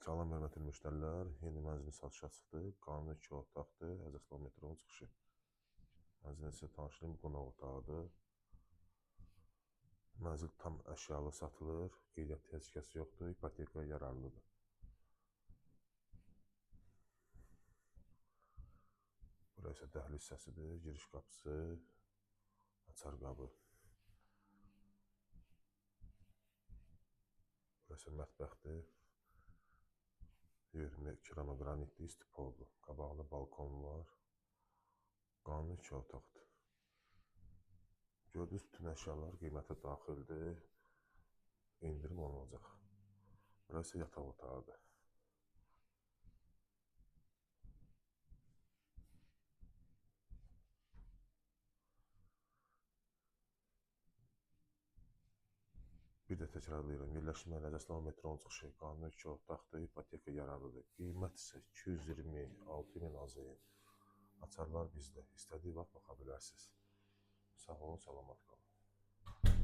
Salam, hörmətli müştərilər. Yeni mənzilin satışa çıxdı. Qanuni 2 otaqdır. Həcəslan metronun çıxışı. Mənzilin sizə tanışlayım, qonaq otağıdır. Mənzil tam əşyalı satılır. Qeydiyyat təzkəsi yoxdur. İpoteka yararlıdır. Burası isə dəhliz hissəsidir. Giriş qapısı, açar qabı. Burası mətbəxdir. 20 keramogranitli istipoldu. Qabağında balkon var. Qanuni 2 otaqdır. Gördüyünüz bütün əşyalar qiymətə daxildir. İndirim olunacaq. Burası yataq otağıdır. Bir də təkrarlayıram. Yerləşmə Həcəslan metronun çıxışı. Qanuni 2 otaqdır. İpoteka yararlıdır. Qiymət isə 226 min azayın. Açarlar bizdə. İstədiyi vaxt baxa bilərsiniz. Sağ olun, salamat qalın.